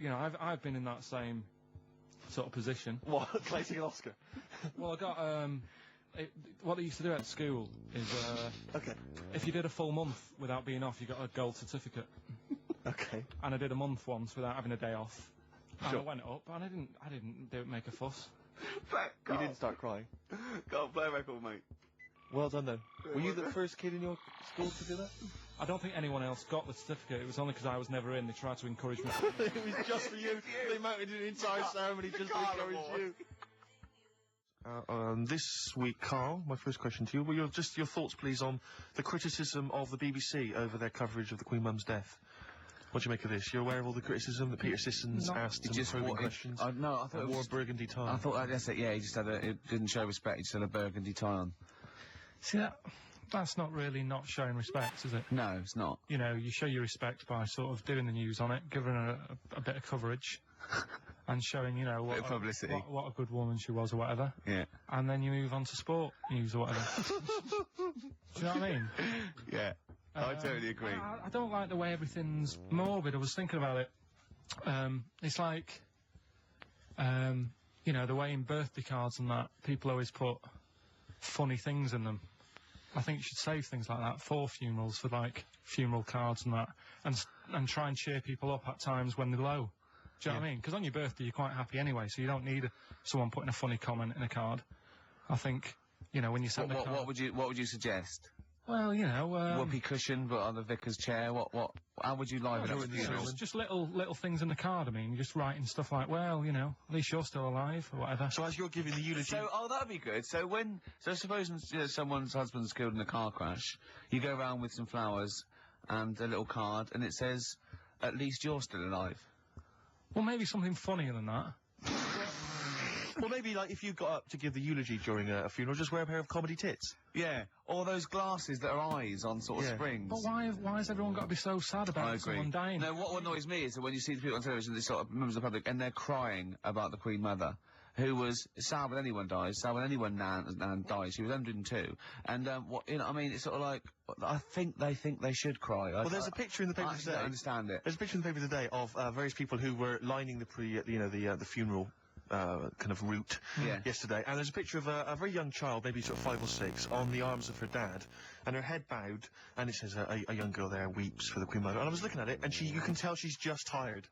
you know, I've been in that same sort of position. What? Collecting an Oscar? Well, I got, what they used to do at school is, Okay. if you did a full month without being off, you got a gold certificate. Okay. And I did a month once without having a day off. And Sure. I went up, and I didn't make a fuss. You didn't start crying. Can't play a record, mate. Well done, though. Were you the first kid in your school to do that? I don't think anyone else got the certificate. It was only because I was never in. They tried to encourage me. It was just for you. They mounted an entire ceremony just to encourage you. This week, Carl, my first question to you, well, your thoughts, please, on the criticism of the BBC over their coverage of the Queen Mum's death. What do you make of this? You're aware of all the criticism that Peter Sissons asked some probing questions? No, I thought it wore was a burgundy tie. I thought that's it. Yeah, he just had it didn't show respect. He just had a burgundy tie on. See, that's not really not showing respect, is it? No, it's not. You know, you show your respect by sort of doing the news on it, giving her a bit of coverage, and showing, you know, Bit of publicity. what a good woman she was or whatever. Yeah. And then you move on to sport news or whatever. Do you know what I mean? Yeah. I totally agree. I don't like the way everything's morbid. I was thinking about it. It's like, you know, the way in birthday cards and that, people always put funny things in them. I think you should save things like that for funerals, for like funeral cards and that, and try and cheer people up at times when they're low. Do you know what I mean? Because on your birthday you're quite happy anyway, so you don't need someone putting a funny comment in a card. I think, you know, when you send a card... What would you suggest? Well, you know, Whoopee cushion, but on the vicar's chair. How would you liven up the funeral? just little things in the card. I mean, you're just writing stuff like, well, you know, at least you're still alive or whatever. So as you're giving the eulogy... So, that'd be good. So suppose someone's husband's killed in a car crash, you go around with some flowers and a little card, and it says, at least you're still alive. Well, maybe something funnier than that. Well, maybe, like, if you got up to give the eulogy during a funeral, just wear a pair of comedy tits. Yeah, or those glasses that are eyes on sort of springs. But why has everyone got to be so sad about someone dying? No, what annoys me is that when you see the people on television, these sort of members of the public, and they're crying about the Queen Mother, who was sad when anyone dies, sad when anyone nan dies. She was 102. And, you know, I mean, it's sort of like, I think they should cry. Well, there's a picture in the paper today. I don't understand it. There's a picture in the paper today of various people who were lining the the funeral kind of route yesterday, and there's a picture of a very young child, maybe sort of 5 or 6, on the arms of her dad, and her head bowed, and it says a young girl there weeps for the Queen Mother. And I was looking at it, and you can tell she's just tired.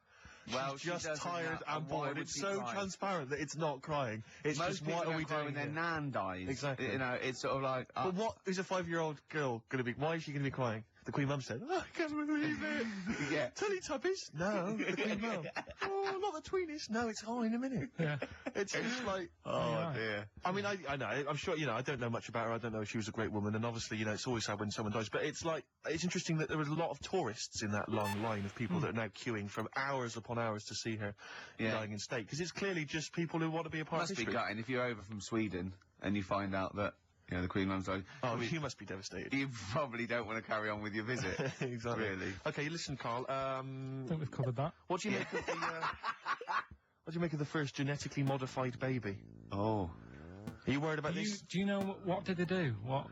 Well, she's just tired and bored. It's so transparent that it's not crying. It's Most just, what are we doing when their here? nan dies? Exactly. You know, it's sort of like... But what is a 5-year-old girl going to be? Why is she going to be crying? The Queen Mum said, oh, I can't believe it. Yeah. Teletubbies? No, the Queen Mum. Oh, not the tweenies. No, it's in a minute. Yeah. It's just like... Oh, dear. I mean, I know, I'm sure, you know, I don't know much about her, I don't know if she was a great woman, and obviously, you know, it's always sad when someone dies, but it's like, it's interesting that there was a lot of tourists in that long line of people that are now queuing for hours upon hours to see her dying in state, because it's clearly just people who want to be a part of history. Must be gutting if you're over from Sweden, and you find out that, you know, the Queen Mum's died. Oh, you must be devastated. You probably don't want to carry on with your visit. Exactly. Really. Okay, listen, Carl, I think we've covered that. what do you make of the, what do you make of the first genetically modified baby? Oh. Are you worried about this? Do you know what did they do? What?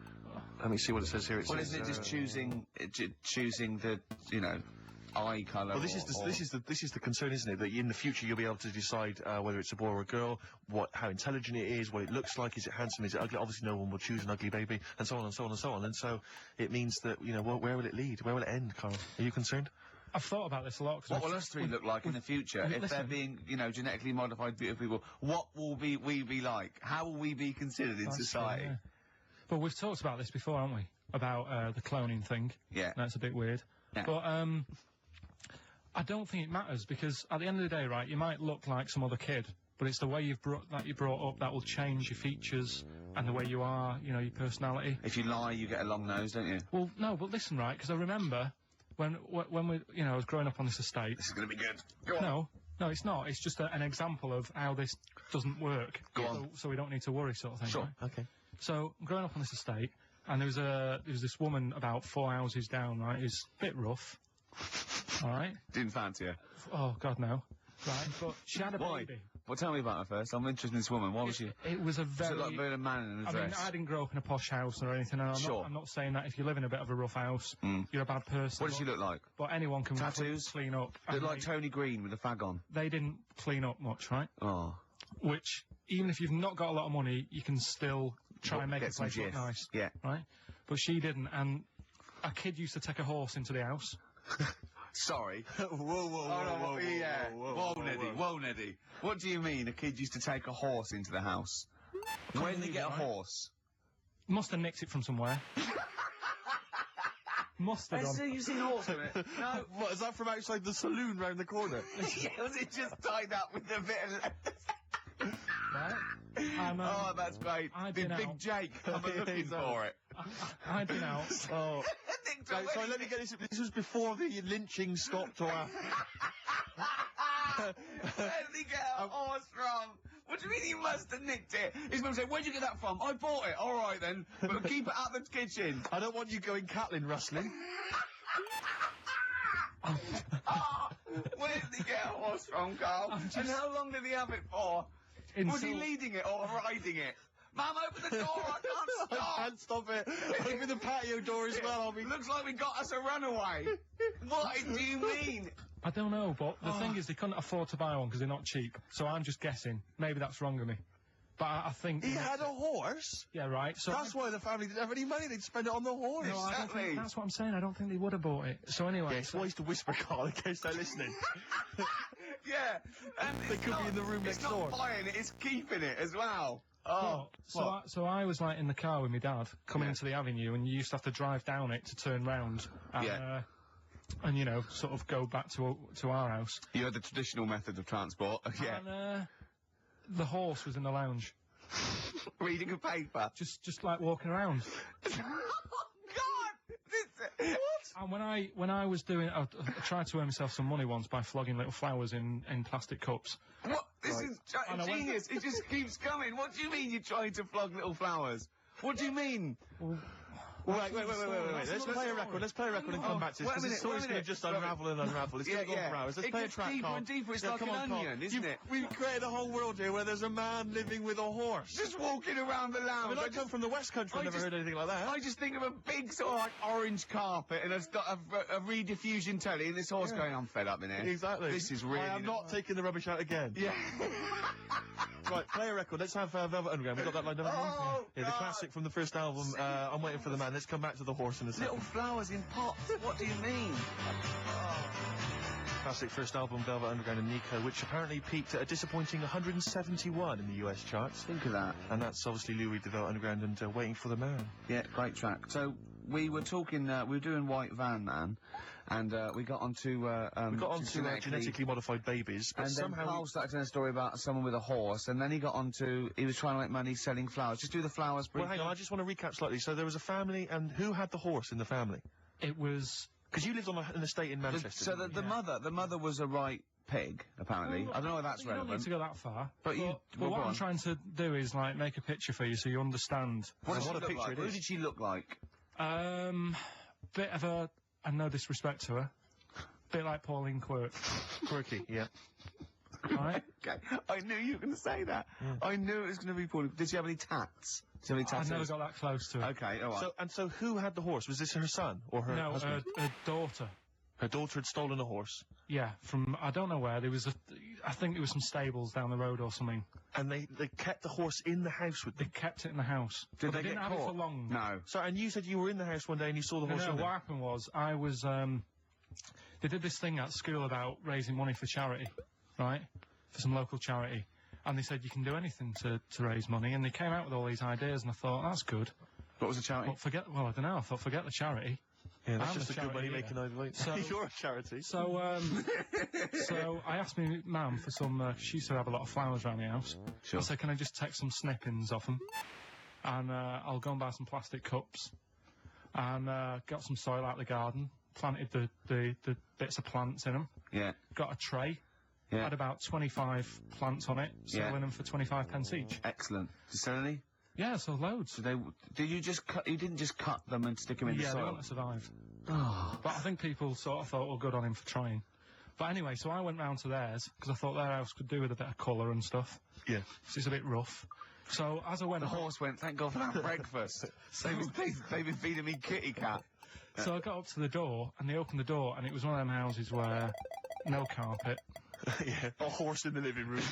Let me see what it says here. Well, isn't it just choosing the, you know, eye colour? Well, this is the concern, isn't it? That in the future you'll be able to decide whether it's a boy or a girl, how intelligent it is, what it looks like, is it handsome, is it ugly? Obviously, no one will choose an ugly baby, and so on and so on and so on. And so it means that, you know, where will it lead? Where will it end, Carl? Are you concerned? I've thought about this a lot. What will us three look like in the future if they're being, you know, genetically modified beautiful people? What will we be like? How will we be considered in society? True, yeah. But we've talked about this before, haven't we? About the cloning thing. Yeah. That's a bit weird. Yeah. But I don't think it matters, because at the end of the day, right, you might look like some other kid, but it's the way you're brought up that will change your features and the way you are, you know, your personality. If you lie, you get a long nose, don't you? Well, no, but listen, right, because I remember when we, you know, I was growing up on this estate. This is going to be good. Go on. No, it's not. It's just an example of how this doesn't work. Go on. So we don't need to worry, sort of thing. Sure. Right? Okay. So, growing up on this estate, and there was this woman about 4 houses down, right, who's a bit rough. Alright? Didn't fancy her. Oh, God, no. right? But she had a Why? baby. Well, tell me about her first. I'm interested in this woman. Why was she? It was a She very... looked like a man in a I mean, dress. I didn't grow up in a posh house or anything, and I'm not saying that if you live in a bit of a rough house, you're a bad person. What did she look like? But anyone can Tattoos? clean up. Looked and like Tony Green with a fag on. they didn't clean up much, right? Oh. Which, even if you've not got a lot of money, you can still try and make Get a some place look gif. nice, Yeah. right? But she didn't, and a kid used to take a horse into the house. Sorry. whoa, Whoa, Neddy. What do you mean a kid used to take a horse into the house? When did he get a horse? Must have nicked it from somewhere. Must have done. You've seen a horse with it? No. What, is that from outside the saloon round the corner? Yeah, was it just tied up with a bit of... Right? Oh, that's great. I'd Big been out. Jake, I'm looking for it. I'd been out. Oh. Nick, Sorry, let me get this. This was before the lynching stopped or after. Where did he get a horse from? What do you mean he must have nicked it? His mum said, where'd you get that from? I bought it. All right, then. But keep it out the kitchen. I don't want you going Catlin rustling. Where did he get a horse from, Carl? And how long did he have it for? Was he leading it or riding it? Mum, open the door, I can't I stop! can't stop it. Open the patio door as well. I'll be... Looks like we got us a runaway. What do you mean? I don't know, but the thing is, they couldn't afford to buy one because they're not cheap. So I'm just guessing. Maybe that's wrong of me. But I think... He had a horse? Yeah, right. So That's why the family didn't have any money. They'd spend it on the horse. No, I don't Exactly. think, that's what I'm saying. I don't think they would have bought it. So anyway... Yeah, it's wise to whisper, Carl, in case they're listening. Yeah. And They could be in the room next door. It's not buying it, it's keeping it as well. Oh, so I was like in the car with my dad coming Yeah. into the avenue, and you used to have to drive down it to turn round, and, Yeah. and you know, sort of go back to our house. You had the traditional method of transport. Yeah. And the horse was in the lounge, Reading a paper. just like walking around. Oh, God! This... And when I was doing, I tried to earn myself some money once by flogging little flowers in plastic cups. What? This is And I went- genius. It just keeps coming. What do you mean you're trying to flog little flowers? What do you mean? Wait. Let's play a record. Let's play a record and come back to this. Wait a Because minute, this story's wait a going to minute. just unravel and unravel. It's going to go on for hours. Let's It play a gets track, deeper Carl. and deeper. It's like come an on, Carl. onion, isn't it? We've created a whole world here where there's a man living with a horse. Just walking around the I lounge. mean, I come from the West Country. I've I never just- heard anything like that. I just think of a big sort of like orange carpet and it's got a rediffusion telly and this horse going, I'm fed up in here. Exactly. This is really... I am not taking the rubbish out again. Yeah. Right, play a record. Let's have Velvet Underground. We've got that lined up. Oh, Yeah, the God. classic from the first album, I'm Waiting for the Man. Let's come back to the horse in a second. Little flowers in pots. What do you mean? Classic first album, Velvet Underground and Nico, which apparently peaked at a disappointing 171 in the US charts. Think of that. And that's obviously Lou Reed, the Velvet Underground, and Waiting for the Man. Yeah, great track. So we were talking, we were doing White Van Man, and we got onto We got on to genetically modified babies, but and then somehow... Carl started telling a story about someone with a horse, and then he got onto, he was trying to make money selling flowers. Just do the flowers Well, briefly. hang on, I just want to recap slightly. So there was a family, and who had the horse in the family? It was... Because you lived on an estate in Manchester. So didn't the mother was a right pig, apparently. I don't know if that's You don't need relevant. to go that far. But you- But well, what go I'm on. trying to do is like make a picture for you so you understand. What did So she what a look picture like? it Who is. did she look like? Bit of a, and no disrespect to her, bit like Pauline Quirk, Quirky, yeah. right? Okay, I knew you were going to say that. I knew it was going to be Pauline. Did she have any tats? Did she have any I tattoos? never got that close to it. Okay, all right. So who had the horse? Was this her son or her No, husband? her daughter. Her daughter had stolen a horse, Yeah, from I don't know where. There was I think there was some stables down the road or something. and they kept the horse in the house with They them. kept it in the house. Did But they didn't get have it caught? for long. No. So, and you said you were in the house one day and you saw the horse No, in what there. happened was I was they did this thing at school about raising money for charity, right? For some local charity. And they said you can do anything to raise money, and they came out with all these ideas, and I thought that's good. What was the charity? But I don't know. I thought forget the charity. Yeah, that's I'm just a a good charity, money-making idea. So- You're a charity. So so I asked my mum for some. She used to have a lot of flowers around the house. Sure. I said, can I just take some snippings off them, and I'll go and buy some plastic cups, and got some soil out of the garden, planted the bits of plants in them, Yeah. got a tray. Yeah. Had about 25 plants on it, selling them for 25 pence each. Excellent. Did you sell any? Yeah, so loads. Did you just cut? You didn't just cut them and stick them in the Yeah, they soil. want to survive. Oh. But I think people sort of thought, well, good on him for trying. But anyway, so I went round to theirs, because I thought their house could do with a bit of colour and stuff. Yeah. So it's a bit rough. So as I went... The horse went, thank God for that breakfast. They've been feeding me kitty cat. So I got up to the door, and they opened the door, and it was one of them houses where no carpet. Yeah. A horse in the living room.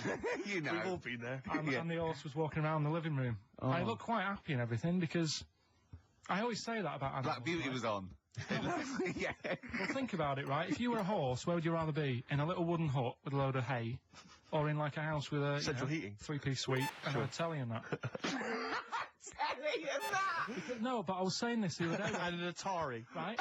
You know. We've all been there. And the horse was walking around the living room. Oh. I looked quite happy and everything, because I always say that about animals. Black Beauty right? was on. Yeah. Well, think about it, right? If you were a horse, where would you rather be? In a little wooden hut with a load of hay, or in like a house with a Central heating. 3-piece suite and a telly and that? Telly and that! No, but I was saying this the other day, And an Atari. right?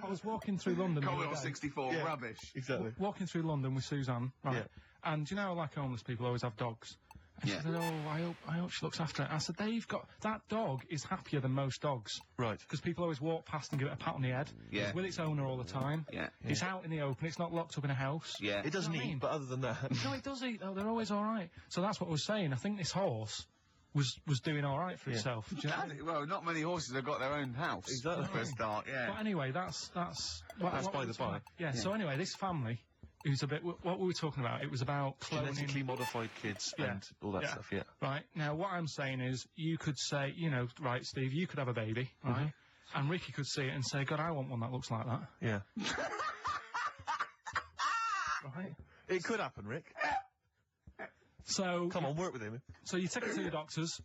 I was walking through London the Commodore other day. 64, Yeah. rubbish. Exactly. Walking through London with Suzanne, right? Yeah. And you know, like homeless people always have dogs. And Yeah. she said, "Oh, I hope she looks after it." I said, that dog is happier than most dogs, Right. because people always walk past and give it a pat on the head. Yeah. It's with its owner all the time. Yeah. It's out in the open. It's not locked up in a house. Yeah. It doesn't You know what I eat, mean? but other than that... No, it does eat though. They're always all right. So that's what I was saying. I think this horse was doing all right for itself. Do you know what I mean? Well, not many horses have got their own house. Exactly. For a start, yeah. But anyway, that's That's what by we the were talking by. about. Yeah. So anyway, this family, who's a bit. What we were talking about, it was about Genetically cloning. modified kids Yeah. and all that Yeah. stuff, yeah. Right now, what I'm saying is, you could say, you know, right, Steve, you could have a baby, right? And Ricky could see it and say, God, I want one that looks like that, Yeah. right? It could happen, Rick. So, Come on, work with him. so you take it to the doctors,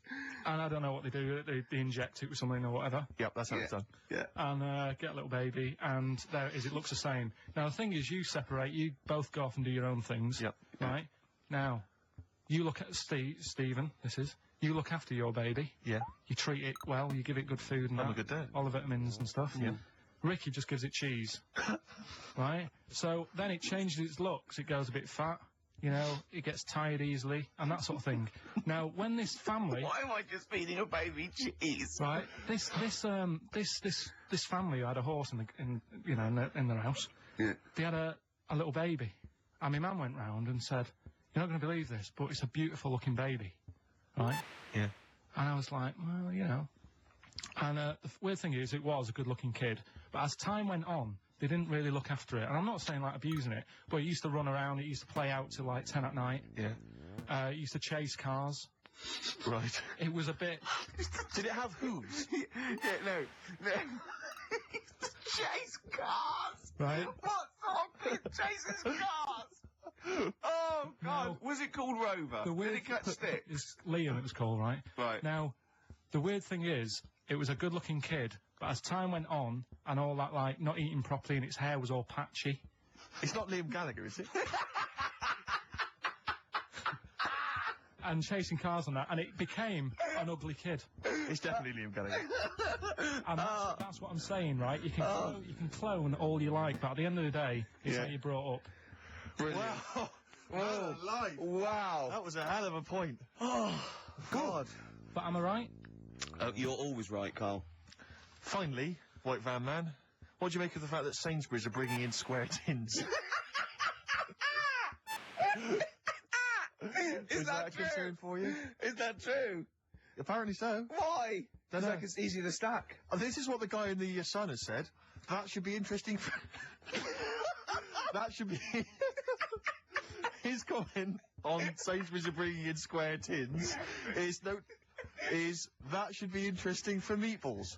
and I don't know what they do. They inject it with something or whatever. Yep, that's how it's done. Yeah. And get a little baby, and there it is. It looks the same. Now, the thing is, you separate. You both go off and do your own things. Yep. Right? Now, you look at Stephen, you look after your baby. Yeah. You treat it well. You give it good food and I'm a that, good dad. all the vitamins and stuff. Yeah. Ricky just gives it cheese. Right? So then it changes its looks. It goes a bit fat. You know, it gets tired easily, and that sort of thing. Now, when this family... Why am I just feeding a baby cheese? Right. This family who had a horse in their house. Yeah. They had a little baby, and my mum went round and said, "You're not going to believe this, but it's a beautiful looking baby." Right. Yeah. And I was like, well, you know. And the weird thing is, it was a good looking kid, but as time went on, they didn't really look after it. And I'm not saying like abusing it, but it used to run around. It used to play out till like 10 at night. Yeah. It used to chase cars. Right. It was a bit. Did it have hooves? Yeah, no. Chase cars! Right. What sort of kid chases cars? Oh, God. No. Was it called Rover? The Did weird it catch sticks? It's Liam, it was called, right? Right. Now, the weird thing is, it was a good-looking kid, but as time went on, and all that, like, not eating properly, and its hair was all patchy. It's not Liam Gallagher, is it? And chasing cars and that, and it became an ugly kid. It's definitely Liam Gallagher. And that's what I'm saying, right? You can clone all you like, but at the end of the day, it's Yeah. how you brought up. Brilliant. Wow. Whoa. Wow. That was a hell of a point. Oh, God. But am I right? You're always right, Carl. Finally, White Van Man, what do you make of the fact that Sainsbury's are bringing in square tins? Is that a true? concern for you? Is that true? Apparently so. Why? Don't Because know. like it's easy to stack. This is what the guy in the Sun has said. That should be interesting for... That should be... His comment on Sainsbury's are bringing in square tins is that should be interesting for meatballs.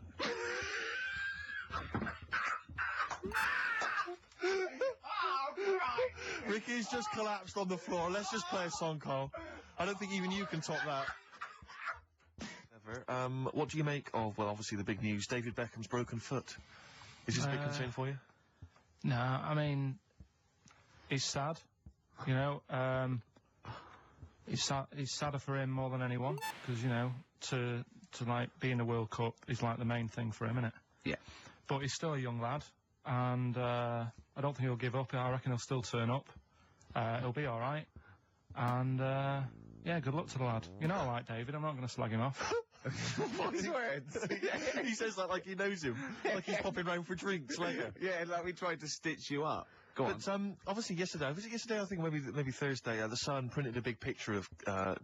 Ricky's just collapsed on the floor. Let's just play a song, Carl. I don't think even you can top that. What do you make of, well, obviously the big news, David Beckham's broken foot? Is this a big concern for you? No, I mean, it's sad. You know, it's sadder for him more than anyone, because, you know, to like be in the World Cup is like the main thing for him, isn't it? Yeah. But he's still a young lad, and I don't think he'll give up. I reckon he'll still turn up. He'll be all right. And yeah, good luck to the lad. You know I like David. I'm not going to slag him off. What's words? He says that like he knows him, like he's popping round for drinks later. Yeah, like we tried to stitch you up. Go on. But obviously yesterday, was it yesterday? I think maybe Thursday. The Sun printed a big picture of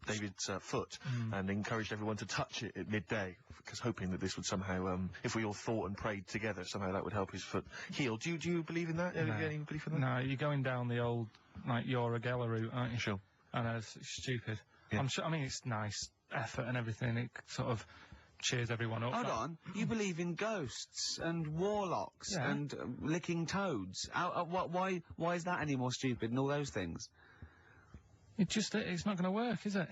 David's foot and encouraged everyone to touch it at midday, because hoping that this would somehow, if we all thought and prayed together, somehow that would help his foot heal. Do you believe in that? Have you any belief in that? No, you're going down the old like Yora Geller route, aren't you? Sure. I know it's stupid. Yeah. I'm sure. I mean, it's nice effort and everything. It sort of cheers everyone up. Hold on. You believe in ghosts and warlocks Yeah. and licking toads. Why is that any more stupid than all those things? It's not going to work, is it?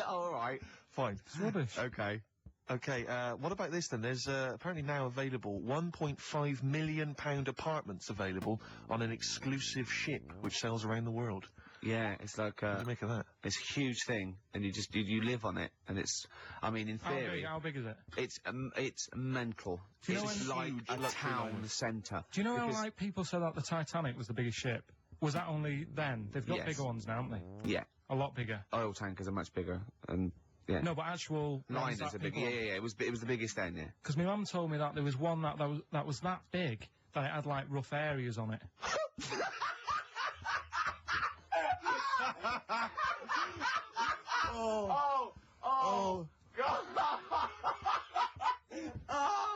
All right. Fine. It's rubbish. Okay. Okay, what about this then? There's apparently now available £1.5 million apartments available on an exclusive ship which sails around the world. Yeah, it's like What do you make of that? it's a huge thing, and you live on it, and it's. I mean, in theory, How big is it? it's mental. Do you know It's when- like Huge a luxury town liner. centre. Do you know how Because- like people said that the Titanic was the biggest ship? Was that only then? They've got Yes. bigger ones now, haven't they? Yeah, A lot bigger. oil tankers are much bigger, and yeah. No, but actual Liners are big. Yeah. It was the biggest then. Yeah. Because my mum told me that there was one that was that big that it had like rough areas on it. Oh,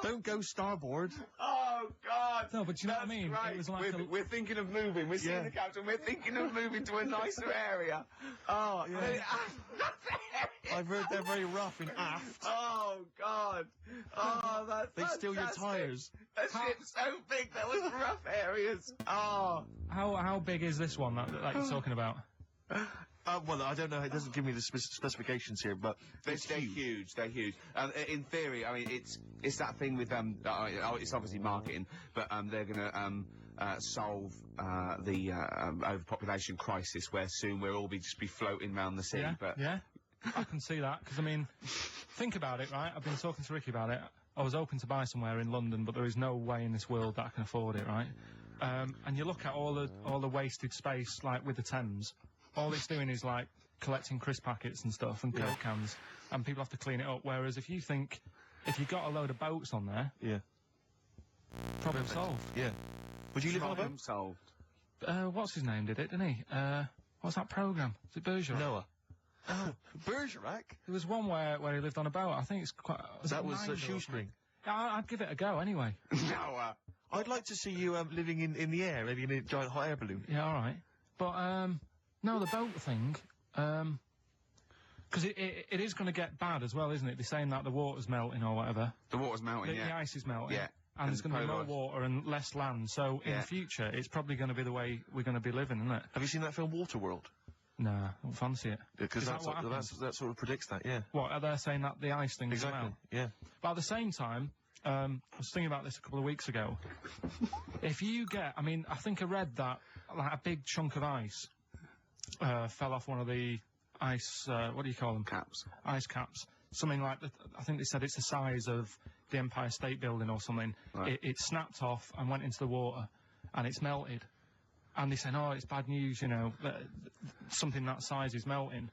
don't go starboard. Oh, God! No, but do you know what I That's mean? Right. It was like we're thinking of moving. We're seeing Yeah. the captain. We're thinking of moving to a nicer area. Oh, I've heard they're very rough in aft. Oh, God. Oh, that's They steal your fantastic. tyres. A ship's so big there was rough areas. Oh. how big is this one that you're talking about? Well, I don't know. It doesn't give me the specifications here, but They're huge. They're huge. In theory, I mean, it's that thing with it's obviously marketing, but they're going to solve the overpopulation crisis, where soon we'll all just be floating around the sea. Yeah, But yeah. I can see that because I mean, think about it, right? I've been talking to Ricky about it. I was hoping to buy somewhere in London, but there is no way in this world that I can afford it, right? And you look at all the wasted space, like with the Thames. All it's doing is like collecting crisp packets and stuff and Coke cans, and people have to clean it up. Whereas if you got a load of boats on there, yeah, problem solved. yeah. Would you live on a boat? problem solved. What's his name did it, didn't he? What's that programme? Is it Bergerac? Noah. Oh, Bergerac? There was one where he lived on a boat. I think it's quite. That was Nigel? Shoestring. Yeah, I'd give it a go anyway. Noah. I'd like to see you living in the air, maybe in a giant hot air balloon. Yeah, all right. But no, the boat thing. Because it is going to get bad as well, isn't it? They're saying that the water's melting or whatever. The water's melting. The ice is melting. Yeah. And there's And going to be more polar. water and less land. So in Yeah. the future, it's probably going to be the way we're going to be living, isn't it? Have you seen that film Waterworld? Nah, I don't fancy it. Because Is that what happens? that sort of predicts that, yeah. What, are they saying that the ice thing is Exactly, melt? yeah. But at the same time, I was thinking about this a couple of weeks ago. If you get, I mean, I think I read that like a big chunk of ice fell off one of the ice, what do you call them? Caps. Ice caps. Something like, I think they said it's the size of the Empire State Building or something. Right. It snapped off and went into the water, and it's melted. And they said, oh, it's bad news, you know, that something that size is melting.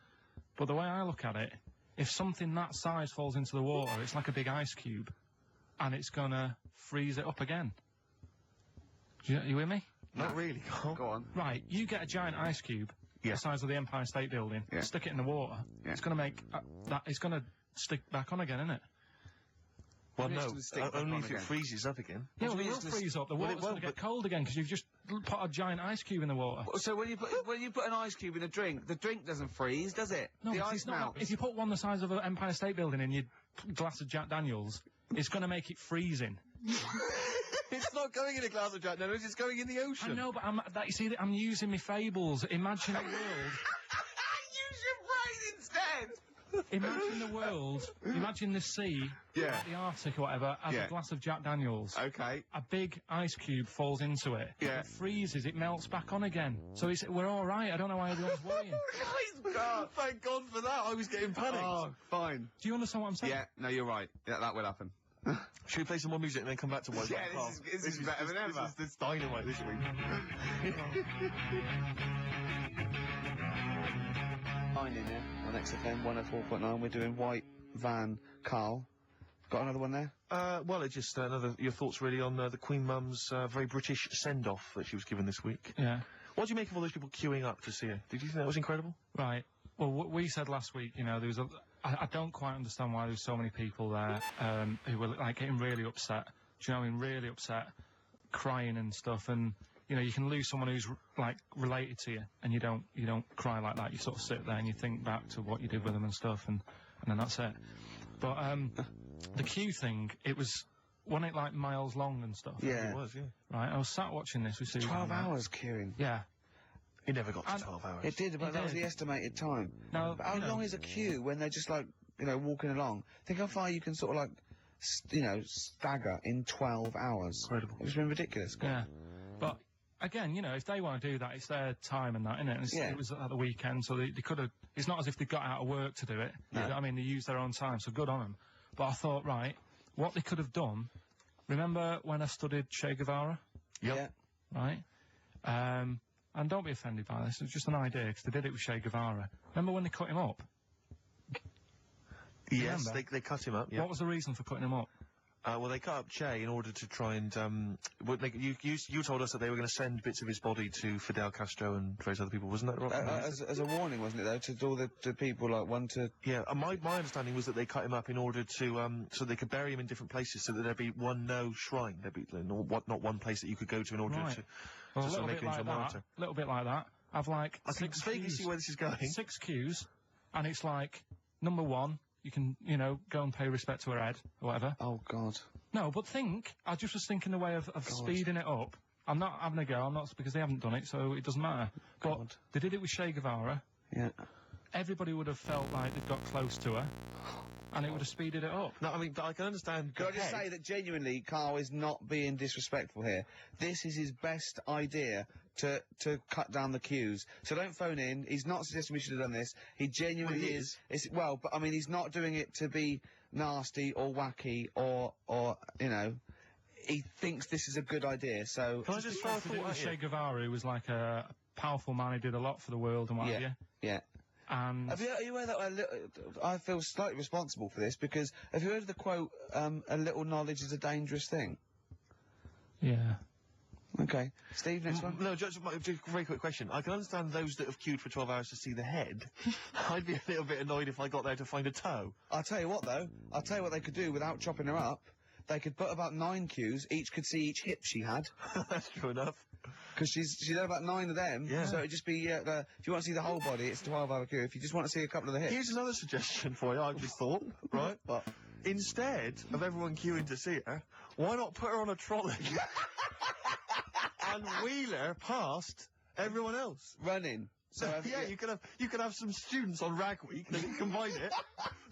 But the way I look at it, if something that size falls into the water, it's like a big ice cube, and it's going to freeze it up again. You with me? Not really, Carl. Go on. Right, you get a giant ice cube, Yeah. the size of the Empire State Building, Yeah. stick it in the water, Yeah. it's going to make it's going to stick back on again, isn't it? Well, Maybe it's no, gonna stick back only on if it again. freezes up again. Yeah, do well, you it mean will it's freeze up. The well, it water's going won't, to get but- cold again because you've just put a giant ice cube in the water. So when you put an ice cube in a drink, the drink doesn't freeze, does it? No, the it's ice not. melts. If you put one the size of an Empire State Building in your glass of Jack Daniels, it's going to make it freezing. It's not going in a glass of Jack Daniels, it's going in the ocean. I know, but you see, I'm using my fables. Imagine a world. Use your brain instead. Imagine the world. Imagine the sea, Yeah. like the Arctic or whatever, as Yeah. a glass of Jack Daniels. Okay. A big ice cube falls into it. Yeah. It freezes. It melts back on again. So we're all right. I don't know why everyone's worrying. God, thank God for that. I was getting panicked. Oh, fine. Do you understand what I'm saying? Yeah. No, you're right. Yeah, that will happen. Should we play some more music and then come back to White Yeah, Man this Carl? is- this is better than ever. This is dynamite this week. Fine in here on XFM 104.9. We're doing White Van Carl. Got another one there? Well, it's just your thoughts really on the Queen Mum's very British send-off that she was given this week. Yeah. What do you make of all those people queuing up to see her? Did you think that was incredible? Right. Well, what we said last week, you know, there was I don't quite understand why there was so many people there who were, like, getting really upset. Do you know what I mean? Really upset, crying and stuff. And, you know, you can lose someone who's, like, related to you, and you don't cry like that. You sort of sit there and you think back to what you did with them and stuff, and then that's it. But the queue thing, wasn't it, like, miles long and stuff? Yeah. It was, yeah. Right, I was sat watching this with Susan. 12 hours queuing. Yeah. It never got to 12 hours. It did, but that was the estimated time. Now, But how long is a queue when they're just, like, you know, walking along? Think how far you can sort of, like, you know, stagger in 12 hours. Incredible. It's been ridiculous. Yeah. But, again, you know, if they want to do that, it's their time and that, isn't it? And Yeah. It was at the weekend, so they could have... It's not as if they got out of work to do it. No. I mean, they used their own time, so good on them. But I thought, right, what they could have done... Remember when I studied Che Guevara? Yep. Yeah. Right? And don't be offended by this, it's just an idea, because they did it with Che Guevara. Remember when they cut him up? Yes, Remember? they cut him up, yeah. What was the reason for cutting him up? Well, they cut up Che in order to try and... you told us that they were going to send bits of his body to Fidel Castro and various other people, wasn't that right? As a warning, wasn't it, though, to all the people, like, one to... Yeah, my understanding was that they cut him up in order to, so they could bury him in different places, so that there'd be one shrine. There'd be not one place that you could go to in order Right. to Well, a sort little of make bit him into like a that. martyr. A little bit like that. I've, like, I can vaguely see where this is going. 6 queues, and it's like, number 1, you can, you know, go and pay respect to her head, or whatever. Oh, God. No, but I just was thinking the way of speeding it up. I'm not having a go, I'm not, because they haven't done it, so it doesn't matter. But God. they did it with Che Guevara. Yeah. Everybody would have felt like they'd got close to her, and it would have speeded it up. No, I mean, I can understand... Can I just say that genuinely, Carl is not being disrespectful here. This is his best idea to cut down the queues. So don't phone in. He's not suggesting we should have done this. He genuinely Well, he is. Well, but I mean, he's not doing it to be nasty or wacky or you know. He thinks this is a good idea. So Can I just throw a Did it thought with at Che you? Guevara, who was like a powerful man who did a lot for the world and what have you. yeah. And Have you heard that? I feel slightly responsible for this because have you heard the quote? A little knowledge is a dangerous thing. yeah. Okay, Steve, next one. No, just a very quick question. I can understand those that have queued for 12 hours to see the head. I'd be a little bit annoyed if I got there to find a toe. I'll tell you what, though. I'll tell you what they could do without chopping her up. They could put about 9 queues. Each could see each hip she had. That's true enough. Because she's had about 9 of them. Yeah. So it'd just be, if you want to see the whole body, it's a 12-hour queue. If you just want to see a couple of the hips. Here's another suggestion for you, I've just thought, right? But Instead of everyone queuing to see her, why not put her on a trolley and wheel her past everyone else? running. So Yeah, you could have some students on Rag Week that can combine it,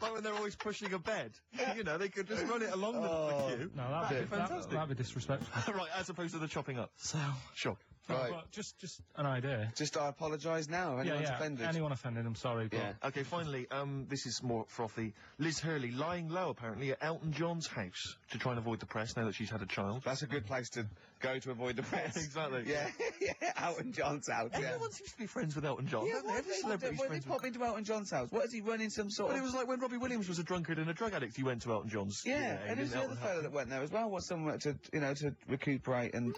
like when they're always pushing a bed. You know, they could just run it along the queue. No, That'd be fantastic. that'd be disrespectful. Right, as opposed to the chopping up. So, Sure. no, Right. but just an idea. Just I apologise now if anyone's offended. Anyone offended, I'm sorry. But Yeah. Okay, finally, this is more frothy. Liz Hurley lying low, apparently, at Elton John's house to try and avoid the press now that she's had a child. That's a good place to go to avoid the press. Exactly. Yeah, yeah, Elton John's house, yeah. Everyone seems to be friends with Elton John. Yeah, don't they? Every celebrity's why did friends they with pop into Elton John's house? What is he running some sort Well, of... it was like when Robbie Williams was a drunkard and a drug addict, he went to Elton John's. Yeah, he and didn't there's the Elton other have fella to. that went there as well. Was someone to recuperate and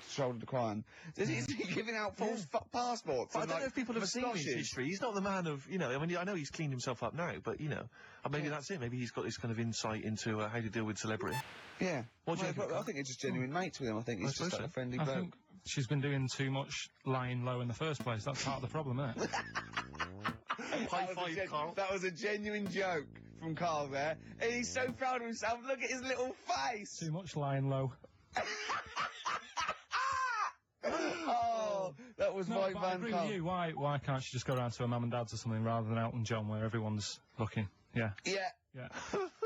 shoulder the crime. Is he giving out false passports? But I and, don't know like, if people have seen his moustaches? history. He's not the man of, you know, I mean, I know he's cleaned himself up now, but, you know, maybe that's it. Maybe he's got this kind of insight into how to deal with celebrity. Yeah. What do you Well, think, I Carl? think it's just genuine mates with him. I think he's I just suppose like so. a friendly I bloke. think she's been doing too much lying low in the first place. That's part of the problem, isn't it? High five, Carl. That was a genuine joke from Carl there. And he's so proud of himself. Look at his little face. Too much lying low. Oh, that was No, my but I van agree Carl. with you. Why can't she just go round to her mum and dad's or something rather than Elton John where everyone's looking? Yeah. Yeah, Yeah.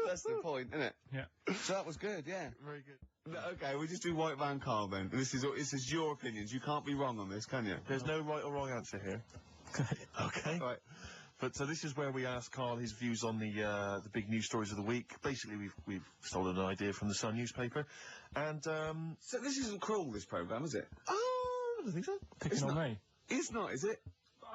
that's the point, isn't it? Yeah. So that was good, yeah. Very good. Okay, we'll just do White Van Carl then. This is your opinions. You can't be wrong on this, can you? There's no right or wrong answer here. Okay. Right. But so this is where we ask Carl his views on the big news stories of the week. Basically, we've stolen an idea from the Sun newspaper, and So this isn't cruel, this programme, is it? oh, I don't think so. Picking on me. It's not, is it?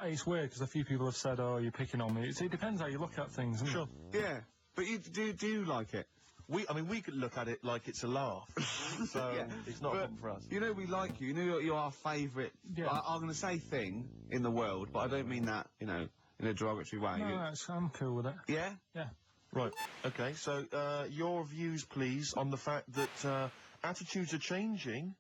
It's weird because a few people have said, "Oh, you're picking on me." It depends how you look at things. Isn't Sure. Yeah. But you do you like it? I mean, we could look at it like it's a laugh. So it's not a problem for us. You know we like you. You know you're our favourite. Yeah. I'm going to say thing in the world, but I don't mean that. You know, in a derogatory way. No, I'm cool with it. Yeah. Yeah. Right. Okay. So your views, please, on the fact that attitudes are changing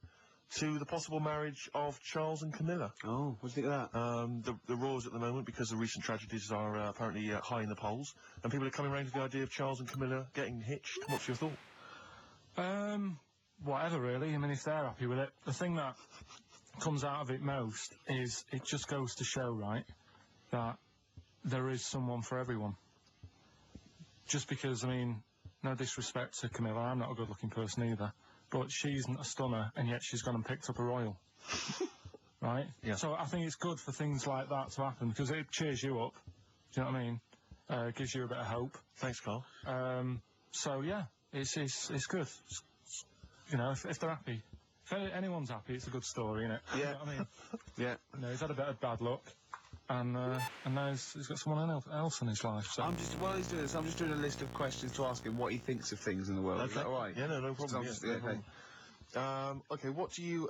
to the possible marriage of Charles and Camilla. Oh, what do you think of that? The roars at the moment, because the recent tragedies are apparently high in the polls, and people are coming around to the idea of Charles and Camilla getting hitched. What's your thought? Whatever, really. I mean, if they're happy with it. The thing that comes out of it most is it just goes to show, right, that there is someone for everyone. Just because, I mean, no disrespect to Camilla, I'm not a good-looking person either, but she isn't a stunner, and yet she's gone and picked up a royal. Right? Yeah. So I think it's good for things like that to happen, because it cheers you up. Do you know what I mean? Gives you a bit of hope. Thanks, Carl. So, yeah, it's good. You know, if they're happy. If anyone's happy, it's a good story, innit? Yeah. You know what I mean? Yeah. You know, he's had a bit of bad luck, and now he's got someone else in his life. So. While he's doing this, I'm just doing a list of questions to ask him what he thinks of things in the world. Is that all right? Yeah, no problem. Just- Yeah, no okay. problem. Okay, what do you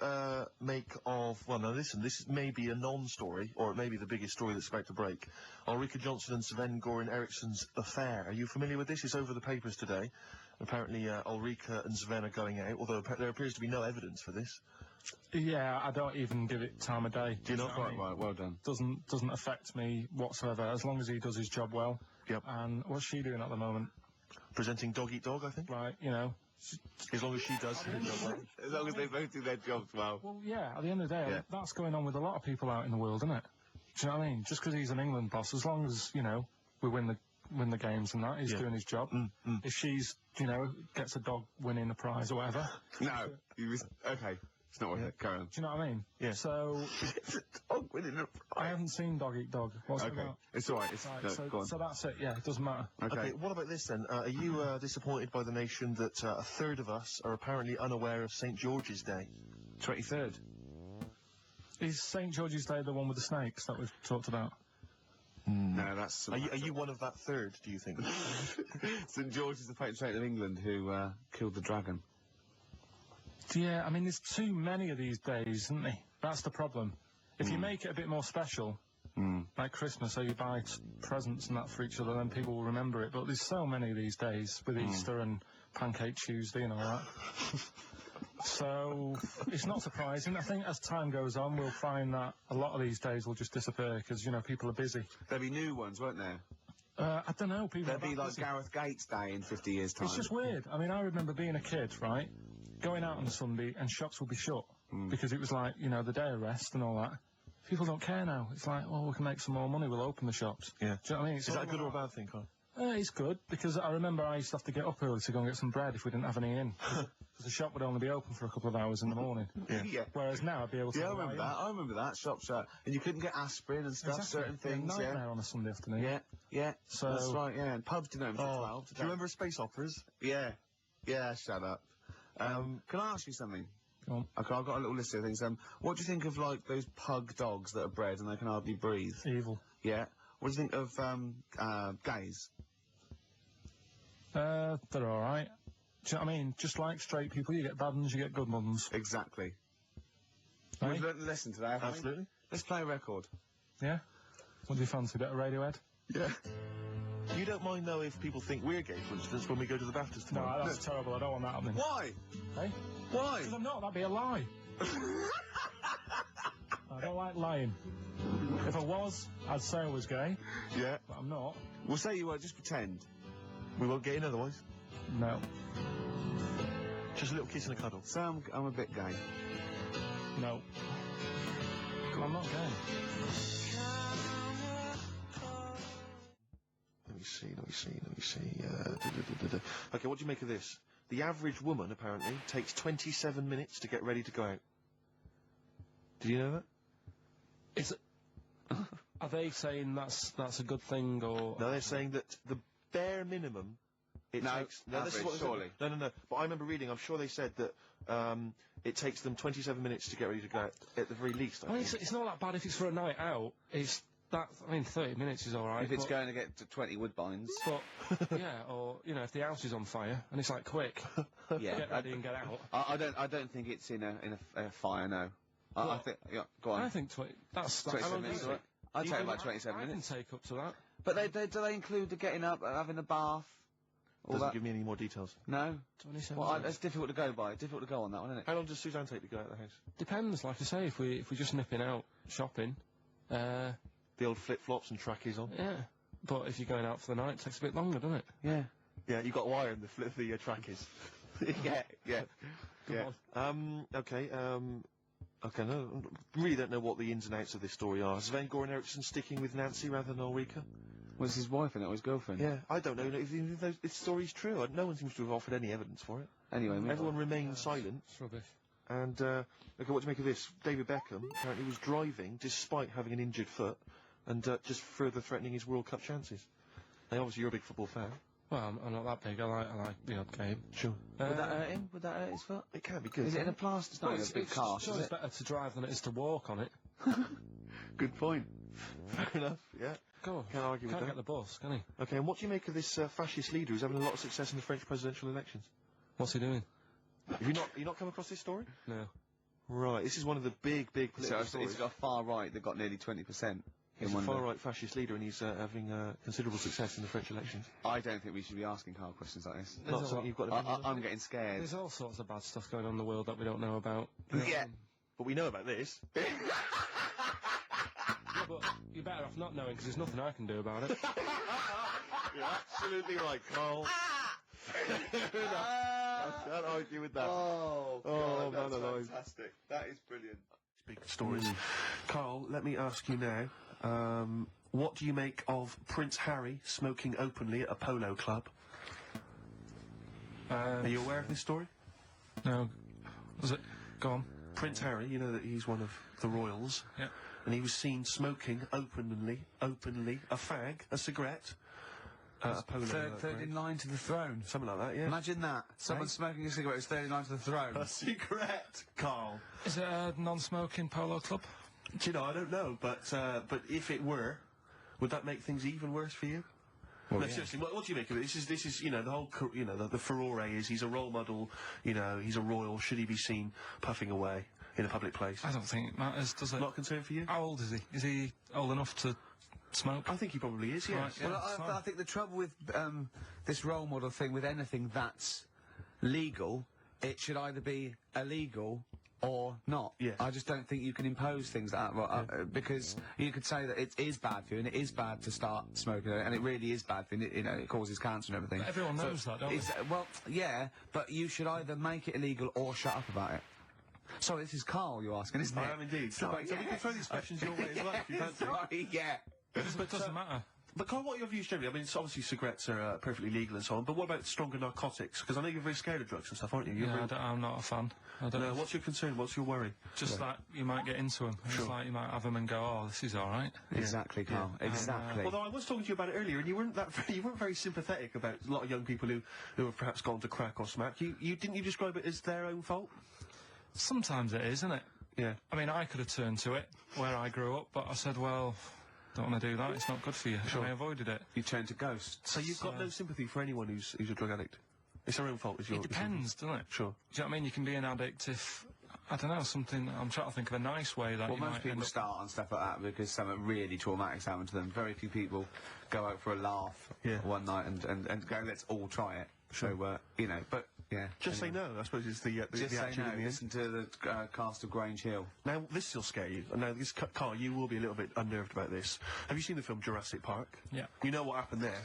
make of... Well, now listen, this may be a non-story, or it may be the biggest story that's about to break. Ulrika Johnson and Sven Goran Eriksson's affair. Are you familiar with this? It's over the papers today. Apparently, Ulrika and Sven are going out, although there appears to be no evidence for this. Yeah, I don't even give it time of day. Do you not? know what I mean? Right, well done. Doesn't affect me whatsoever, as long as he does his job well. Yep. And what's she doing at the moment? Presenting Dog Eat Dog, I think. Right, you know. As long as she does. As long as they both do their jobs well. Well, yeah, at the end of the day, Yeah. that's going on with a lot of people out in the world, isn't it? Do you know what I mean? Just because he's an England boss, as long as, you know, we win the games and that, he's doing his job. If she's, you know, gets a dog winning a prize or whatever, No. Okay. It's not worth it. Carry on. do you know what I mean? Yeah. So, Dog winning a I haven't seen Dog Eat Dog. What's it Okay. about? It's all right. It's, Right, no, go on. so that's it, yeah, it doesn't matter. Okay, what about this then? Are you disappointed by the nation that a third of us are apparently unaware of St. George's Day? 23rd. Is St. George's Day the one with the snakes that we've talked about? No, that's... Are you one of that third, do you think? St George is the patron saint of England who killed the dragon. Yeah, I mean, there's too many of these days, isn't there? That's the problem. If you make it a bit more special, like Christmas, so you buy presents and that for each other, then people will remember it. But there's so many of these days, with Easter and Pancake Tuesday and all that. So, it's not surprising. I think as time goes on, we'll find that a lot of these days will just disappear, because, you know, people are busy. There'll be new ones, won't there? I don't know, people There'll are be that like busy. Gareth Gates Day in 50 years' time. It's just weird. I mean, I remember being a kid, right, going out on a Sunday and shops would be shut because it was like, you know, the day of rest and all that. People don't care now. It's like, oh, we can make some more money, we'll open the shops. Yeah. Do you know what I mean? Is that a good or a bad thing, Carl? It's good, because I remember I used to have to get up early to go and get some bread if we didn't have any in. Because the shop would only be open for a couple of hours in the morning. Yeah. Whereas now I'd be able to... Yeah, I rely remember in. that. I remember that. Shop shut. And you couldn't get aspirin and stuff, Exactly. certain things, A nightmare on a Sunday afternoon. yeah. Yeah, So- that's right, yeah. And pubs didn't open until 12. Do you remember space operas? Yeah. Yeah, shut up. Can I ask you something? Go on. Okay, I've got a little list of things. What do you think of, like, those pug dogs that are bred and they can hardly breathe? Evil. Yeah. What do you think of, gays? They're alright. Do you know what I mean? Just like straight people, you get bad ones, you get good ones. Exactly. Eh? We've learned a lesson today, haven't we? Absolutely. Let's play a record. Yeah? What do you fancy? A bit of Radiohead? Yeah. You don't mind, though, if people think we're gay, for instance, when we go to the Baptist No, tomorrow? that's terrible. I don't want that happening. Why? Hey? Why? Because I'm not. That'd be a lie. I don't like lying. If I was, I'd say I was gay, Yeah. but I'm not. We'll say you were, just pretend. We won't get in otherwise. No. Just a little kiss and a cuddle. Say I'm a bit gay. No. I'm not gay. Let me see. Okay, what do you make of this? The average woman, apparently, takes 27 minutes to get ready to go out. Did you know that? Are they saying that's a good thing, or... No, they're saying that the bare minimum... It No, takes... No, this is average, what they said. surely. No. But I remember reading, I'm sure they said that it takes them 27 minutes to get ready to go out, at the very least, I I mean, think. it's not that bad if it's for a night out. It's That, I mean, 30 minutes is all right. If it's but, going to get to 20 woodbines. but yeah, or you know, if the house is on fire and it's like quick, Yeah. get ready and get out. I don't think it's in a fire, no. I think, yeah, go on. I think 20. That's 27 minutes, easy. all right. I'd take about 27 I minutes. can take up to that. But do they include the getting up, having a bath? All Doesn't that? give me any more details. No? 27 Well, minutes. it's difficult to go by. Difficult to go on that one, isn't it? How long does Suzanne take to go out of the house? Depends, like I say, if we're just nipping out shopping, The old flip-flops and trackies on. yeah. But if you're going out for the night, it takes a bit longer, doesn't it? Yeah. Yeah, you got wire in the trackies. yeah. Okay, okay, no, really don't know what the ins and outs of this story are. Is Van-Goren Eriksson sticking with Nancy rather than Ulrika? Was his wife and not his girlfriend? Yeah, I don't know if this story's true. No one seems to have offered any evidence for it. Anyway, Everyone remains silent. It's rubbish. And, okay, what do you make of this? David Beckham apparently was driving despite having an injured foot and just further threatening his World Cup chances. Now, obviously, you're a big football fan. Well, I'm not that big. I like the odd game. Sure. Would that hurt him? Would that hurt his foot? It can be good. Is it in a plaster? It's not in a big cast, Sure, is it's it? better to drive than it is to walk on it. Good point. Fair enough, yeah. Go on. Can't argue with Can't that. get the bus, can he? Okay, and what do you make of this fascist leader who's having a lot of success in the French presidential elections? What's he doing? Have you not come across this story? No. Right, this is one of the big So political stories. it's got far right that got nearly 20%. He's a far-right fascist leader and he's having considerable success in the French elections. I don't think we should be asking Carl questions like this. Not something you've got to I'm getting scared. There's all sorts of bad stuff going on in the world that we don't know about. Yeah. But we know about this. Yeah, but you're better off not knowing because there's nothing I can do about it. You're absolutely right, Carl. I can't argue with that. Oh, Oh, God, man alive. that's fantastic. That is brilliant. Big stories. Carl, let me ask you now, what do you make of Prince Harry smoking openly at a polo club? Are you aware of this story? No. Was it? Go on. Prince Harry, you know that he's one of the royals. Yeah. And he was seen smoking openly, a fag, a cigarette, at a polo Third in line to the throne. something like that, yeah. Imagine that. Someone smoking a cigarette is third in line to the throne. A cigarette, Carl. Is it a non-smoking polo club? Do you know, I don't know, but if it were, would that make things even worse for you? Well, No, yeah. seriously, what do you make of it? This is, you know, the whole, you know, the furore is he's a role model, you know, he's a royal, should he be seen puffing away in a public place? I don't think it matters, does it? Not a concern for you? How old is he? Is he old enough to smoke? I think he probably is, yes. Right, yeah. Well, it's I fine. think the trouble with this role model thing, with anything that's legal, it should either be illegal or not. Yeah. I just don't think you can impose things like that, because you could say that it is bad for you, and it is bad to start smoking, and it really is bad for you, you know, it causes cancer and everything. But everyone knows that, don't they? Well, yeah, but you should either make it illegal or shut up about it. Sorry, this is Carl you're asking, isn't it? I am indeed. Sorry, So we can throw these questions your way as well, if you fancy. Sorry, yeah. But it doesn't matter. But Carl, what are your views generally? I mean, it's obviously cigarettes are perfectly legal and so on, but what about stronger narcotics? Because I know you're very scared of drugs and stuff, aren't you? You're Yeah, very- I'm not a fan. I don't No, know. what's your concern? What's your worry? Just that you might get into them. Sure. It's like you might have them and go, oh, this is all right. Exactly, Carl. Exactly. Although I was talking to you about it earlier, and you weren't very sympathetic about a lot of young people who have perhaps gone to crack or smack. You didn't you describe it as their own fault? Sometimes it is, isn't it? Yeah. I mean, I could have turned to it where I grew up, but I said, well, don't want to do that. It's not good for you. Sure. And I avoided it. You turn to ghosts. So you've got no sympathy for anyone who's a drug addict. It's their own fault. Is your It depends, doesn't it? Sure. Do you know what I mean? You can be an addict if, I don't know, something, I'm trying to think of a nice way that Well, you most might people end up... start on stuff like that because something really traumatic's happened to them. Very few people go out for a laugh Yeah. one night and go, let's all try it. So, you know, but, yeah. Just say no. I suppose is the Just say action no. in the end. Listen to the cast of Grange Hill. Now this will scare you. Now this, Carl, you will be a little bit unnerved about this. Have you seen the film Jurassic Park? Yeah. You know what happened there.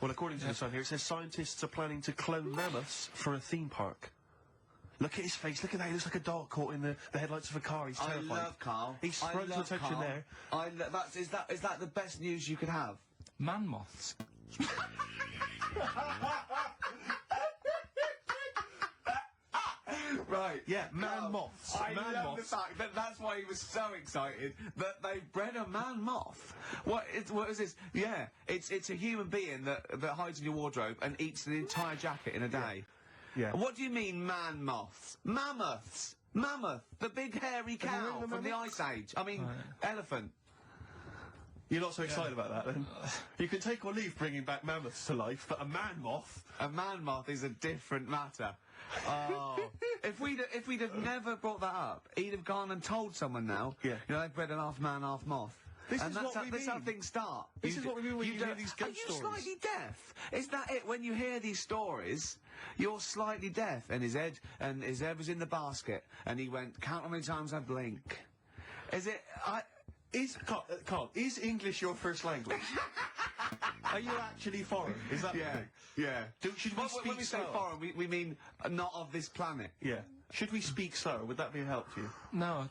Well, according to the Sun here, it says scientists are planning to clone mammoths for a theme park. Look at his face. Look at that. He looks like a dog caught in the headlights of a car. He's terrified. I love Carl. He's frontal attention there. Is that the best news you could have? Man moths. Right. Yeah, man moths. I Man love moths. the fact that that's why he was so excited that they bred a man moth. What is this? Yeah, it's a human being that hides in your wardrobe and eats the entire jacket in a day. Yeah. What do you mean man moths? Mammoths. Mammoth, the big hairy you cow heard of a from the mammoth? Ice Age. I mean, elephant. You're not so excited about that, then? You can take or leave bringing back mammoths to life, but a man moth... A man moth is a different matter. Oh. If we'd have never brought that up, he'd have gone and told someone now, Yeah. you know, they've bred an half man, half moth. This and is what we that's how mean. things start. This is what we mean when you hear these ghost Are you stories. slightly deaf? Is that it? When you hear these stories, you're slightly deaf. And his head was in the basket, and he went, count how many times I blink. Is it? Carl, is English your first language? Are you actually foreign? Is that the thing? yeah. Should we speak When we say slower? foreign, we mean not of this planet. Yeah. Should we speak slower? Would that be a help to you? No,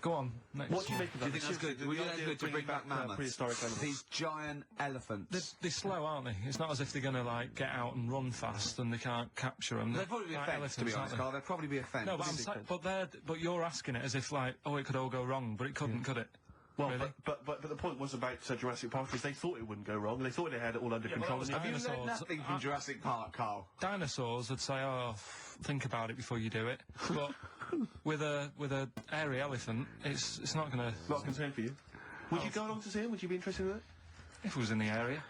go on. Next. What do you make of Do that? you think that's good? Would you think that's good to bring back mammoths? Prehistoric animals. These giant elephants. They're slow, aren't they? It's not as if they're going to, like, get out and run fast and they can't capture them. They'd probably be a Like fence, to elephants, be aren't honest, they? Carl. They'd probably be a fence. No, but you're asking it as if, like, oh, it could all go wrong, but it couldn't, could it? Well, Really? but the point was about Jurassic Park is they thought it wouldn't go wrong, and they thought they had it all under control. well, and have you it- learned Nothing from Jurassic Park, Carl. Dinosaurs would say, oh, think about it before you do it. But with a airy elephant, it's not going to... Not a concern for you. Would you go along to see him? Would you be interested in that? If it was in the area.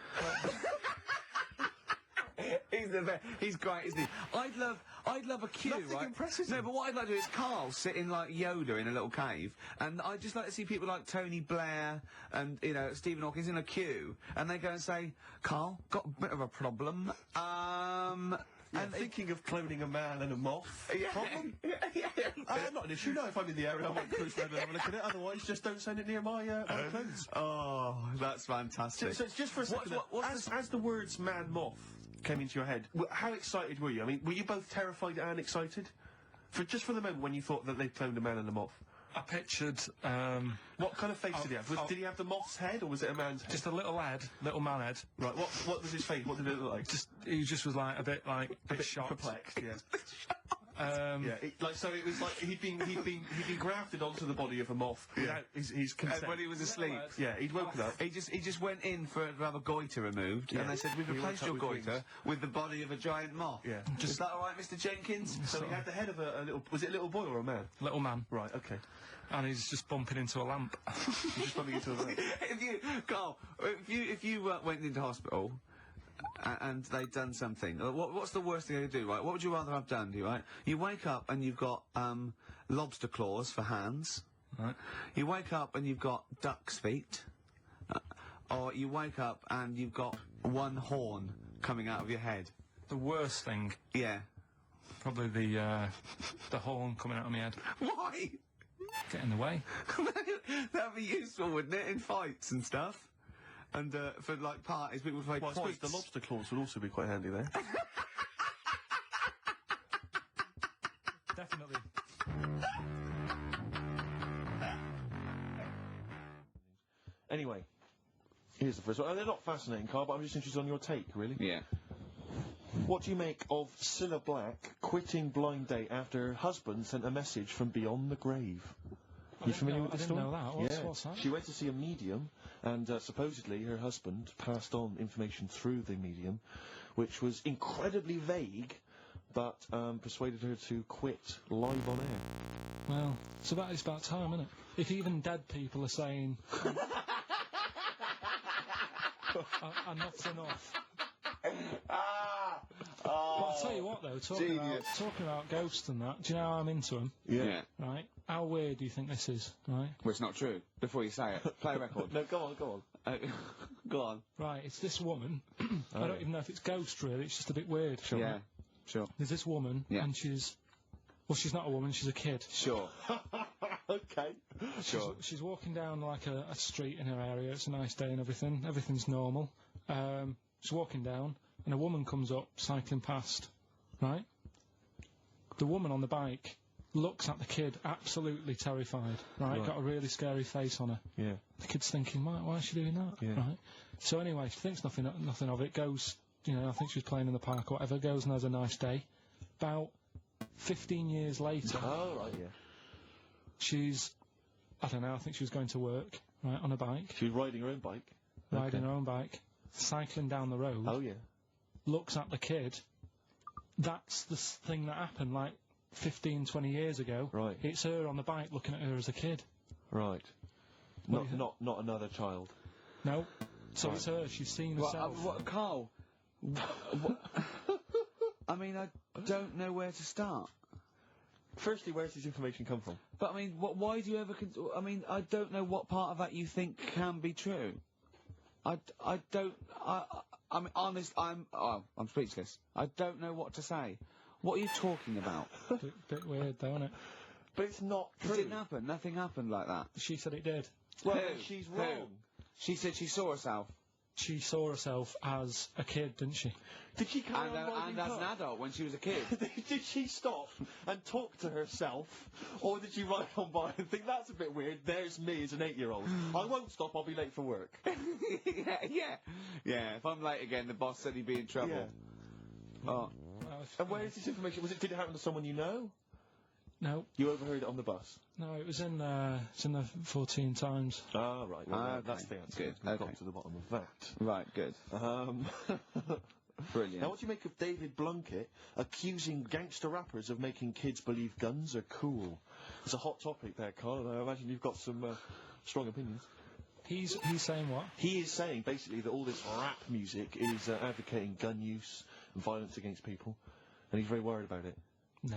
He's the best. He's great, isn't he? I'd love a queue, Nothing right? impresses No, him. but what I'd like to do is Carl sitting like Yoda in a little cave, and I'd just like to see people like Tony Blair and, you know, Stephen Hawking in a queue, and they go and say, Carl, got a bit of a problem, And thinking of cloning a man and a moth. Yeah. Problem? Not an issue. No, if I'm in the area, I might cruise around and have a look at it. Otherwise, just don't send it near my clothes. Oh, that's fantastic. So just for a second, as the words man moth came into your head, how excited were you? I mean, were you both terrified and excited? Just for the moment when you thought that they cloned a man and a moth. I pictured What kind of face did he have? Did he have the moth's head, or was it a man's head? just a little man head. Right, what was his face? What did it look like? He just was like a bit shocked. perplexed, yeah. Um, Yeah, so it was like he'd been grafted onto the body of a moth without his consent. when he was asleep. Yeah, he'd woken up. He just went in to have a goiter removed, Yeah. and they said, we've He replaced woke your up with goiter with the body of a giant moth. Yeah. Is that all right, Mr. Jenkins? So he had the head of a little. Was it a little boy or a man? little man, Right. Okay. and he's just bumping into a lamp. He's just bumping into a man. Carl, if you went into hospital and they'd done something, what's the worst thing they could do, right? What would you rather have done, right? You wake up and you've got lobster claws for hands. Right. You wake up and you've got duck's feet. Or you wake up and you've got one horn coming out of your head. The worst thing, Yeah. probably the horn coming out of my head. Why? Get in the way. That'd be useful, wouldn't it, in fights and stuff? And for like parties, people play Well, I suppose points. the lobster claws would also be quite handy there. Definitely. Anyway, here's the first one. And they're not fascinating, Carl, but I'm just interested on your take, really. Yeah. What do you make of Cilla Black quitting Blind Date after her husband sent a message from beyond the grave? You familiar with I the didn't story? know that. What's that? She went to see a medium, and supposedly her husband passed on information through the medium, which was incredibly vague, but persuaded her to quit live on air. Well, it's about time, isn't it? If even dead people are saying, enough's enough. But I'll tell you what, though, talking about ghosts and that, do you know how I'm into them? Yeah. Right? How weird do you think this is, right? Well, it's not true. Before you say it, play a record. No, go on. Go on. Right, it's this woman. I don't even know if it's ghost, really. It's just a bit weird. Yeah. Sure. There's this woman, Yeah. and she's not a woman, she's a kid. Sure. Okay. Sure. She's walking down, like, a street in her area. It's a nice day and everything. Everything's normal. She's walking down, and a woman comes up, cycling past, right? The woman on the bike looks at the kid, absolutely terrified, right? Got a really scary face on her. Yeah. The kid's thinking, why is she doing that? Yeah. Right? So anyway, she thinks nothing of it, goes, you know, I think she was playing in the park or whatever, goes and has a nice day. About 15 years later, Oh, right, yeah. she's, I don't know, I think she was going to work, right, on a bike, She was riding her own bike. riding her own bike, cycling down the road, Oh, yeah. looks at the kid. That's the thing that happened, like, 15, 20 years ago. Right. It's her on the bike looking at her as a kid. Right. What do you Not another child. No. So it's her. She's seen herself. Carl? I mean, I don't know where to start. Firstly, where's this information come from? But I mean, why do you ever? I mean, I don't know what part of that you think can be true. I don't. I'm honest. I'm speechless. I don't know what to say. What are you talking about? Bit weird, though, isn't it? But it's not true. It didn't happen. Nothing happened like that. She said it did. Well, Who? she's Who? wrong. She said she saw herself. She saw herself as a kid, didn't she? Did she carry on riding And as an cars? adult when she was a kid. Did she stop and talk to herself, or did she ride on by and think that's a bit weird? There's me as an 8-year-old. I won't stop. I'll be late for work. yeah. If I'm late again, the boss said he'd be in trouble. Yeah. Oh. And where is this information? Did it happen to someone you know? No. You overheard it on the bus. No, it was in the 14 Times. Ah, right. Well, Okay. that's the answer. Good. We've Okay. got to the bottom of that. Right, good. Brilliant. Now, what do you make of David Blunkett accusing gangster rappers of making kids believe guns are cool? It's a hot topic there, Carl, and I imagine you've got some strong opinions. He's saying what? He is saying, basically, that all this rap music is advocating gun use and violence against people, and he's very worried about it. Nah.